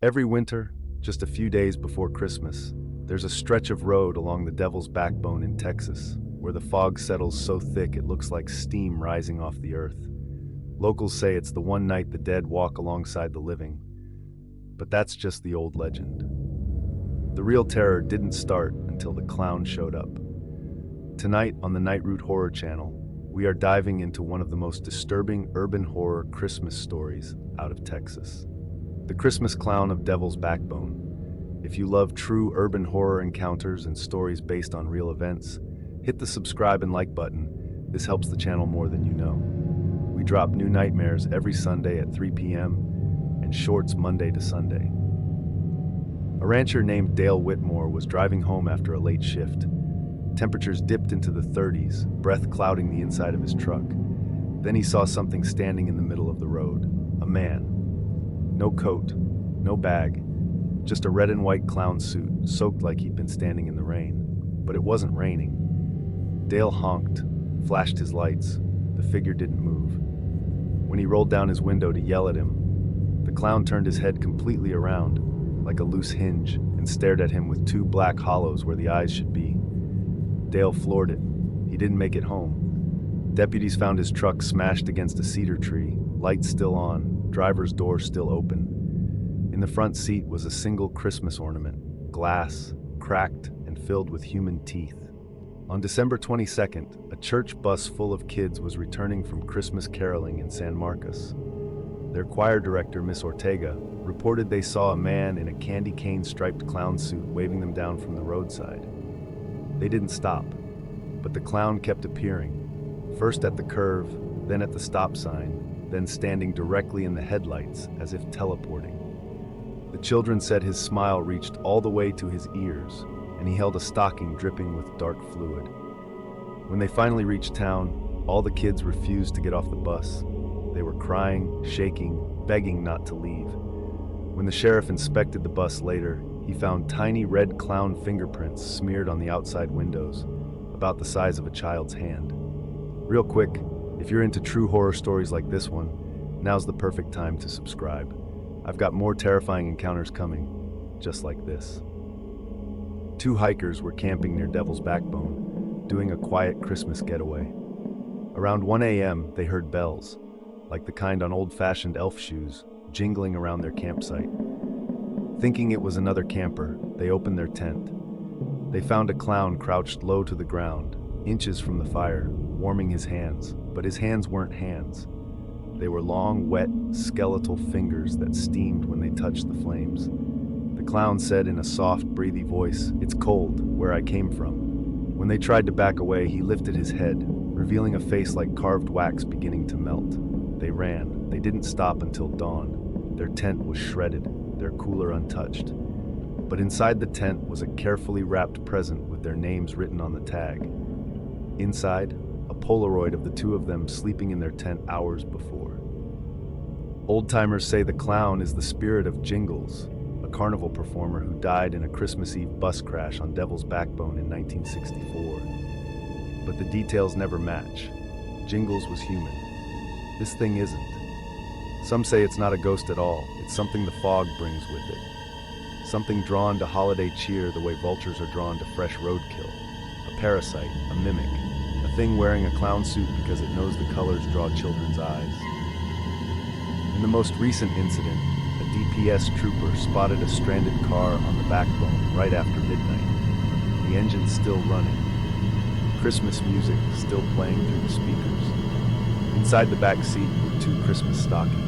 Every winter, just a few days before Christmas, there's a stretch of road along the Devil's Backbone in Texas, where the fog settles so thick it looks like steam rising off the earth. Locals say it's the one night the dead walk alongside the living, but that's just the old legend. The real terror didn't start until the clown showed up. Tonight on the Nightroot Horror channel, we are diving into one of the most disturbing urban horror Christmas stories out of Texas. The Christmas Clown of Devil's Backbone. If you love true urban horror encounters and stories based on real events, hit the subscribe and like button. This helps the channel more than you know. We drop new nightmares every Sunday at 3 p.m. and shorts Monday to Sunday. A rancher named Dale Whitmore was driving home after a late shift. Temperatures dipped into the 30s, breath clouding the inside of his truck. Then he saw something standing in the middle of the road. A man. No coat, no bag, just a red and white clown suit, soaked like he'd been standing in the rain. But it wasn't raining. Dale honked, flashed his lights. The figure didn't move. When he rolled down his window to yell at him, the clown turned his head completely around, like a loose hinge, and stared at him with two black hollows where the eyes should be. Dale floored it. He didn't make it home. Deputies found his truck smashed against a cedar tree, lights still on, driver's door still open. In the front seat was a single Christmas ornament, glass, cracked and filled with human teeth. On December 22nd, a church bus full of kids was returning from Christmas caroling in San Marcos. Their choir director, Miss Ortega, reported they saw a man in a candy cane-striped clown suit waving them down from the roadside. They didn't stop, but the clown kept appearing, first at the curve, then at the stop sign, then standing directly in the headlights as if teleporting. The children said his smile reached all the way to his ears, and he held a stocking dripping with dark fluid. When they finally reached town, all the kids refused to get off the bus. They were crying, shaking, begging not to leave. When the sheriff inspected the bus later, he found tiny red clown fingerprints smeared on the outside windows, about the size of a child's hand. Real quick, if you're into true horror stories like this one, now's the perfect time to subscribe. I've got more terrifying encounters coming, just like this. Two hikers were camping near Devil's Backbone, doing a quiet Christmas getaway. Around 1 a.m., they heard bells, like the kind on old-fashioned elf shoes, jingling around their campsite. Thinking it was another camper, they opened their tent. They found a clown crouched low to the ground, inches from the fire, warming his hands, but his hands weren't hands. They were long, wet, skeletal fingers that steamed when they touched the flames. The clown said in a soft, breathy voice, "It's cold, where I came from." When they tried to back away, he lifted his head, revealing a face like carved wax beginning to melt. They ran. They didn't stop until dawn. Their tent was shredded, their cooler untouched. But inside the tent was a carefully wrapped present with their names written on the tag. Inside, a Polaroid of the two of them sleeping in their tent hours before. Old-timers say the clown is the spirit of Jingles, a carnival performer who died in a Christmas Eve bus crash on Devil's Backbone in 1964. But the details never match. Jingles was human. This thing isn't. Some say it's not a ghost at all. It's something the fog brings with it. Something drawn to holiday cheer the way vultures are drawn to fresh roadkill. A parasite, a mimic, a thing wearing a clown suit because it knows the colors draw children's eyes. In the most recent incident, a DPS trooper spotted a stranded car on the backbone right after midnight. The engine's still running. Christmas music still playing through the speakers. Inside the back seat were two Christmas stockings.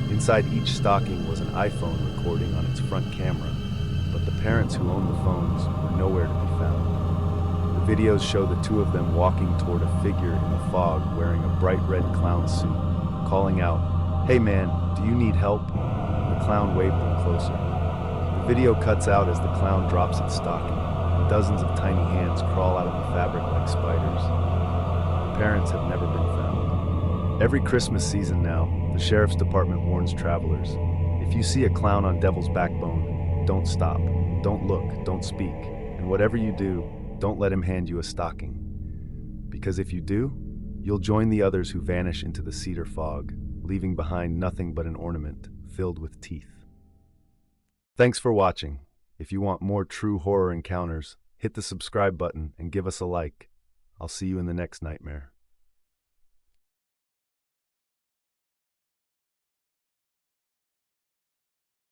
Inside each stocking was an iPhone recording on its front camera, but the parents who owned the phones were nowhere to be found. The videos show the two of them walking toward a figure in the fog wearing a bright red clown suit, calling out, "Hey man, do you need help?" The clown waved them closer. The video cuts out as the clown drops its stocking, and dozens of tiny hands crawl out of the fabric like spiders. The parents have never been found. Every Christmas season now, the sheriff's department warns travelers, if you see a clown on Devil's Backbone, don't stop, don't look, don't speak, and whatever you do, don't let him hand you a stocking. Because if you do, you'll join the others who vanish into the cedar fog, leaving behind nothing but an ornament filled with teeth. Thanks for watching. If you want more true horror encounters, hit the subscribe button and give us a like. I'll see you in the next nightmare.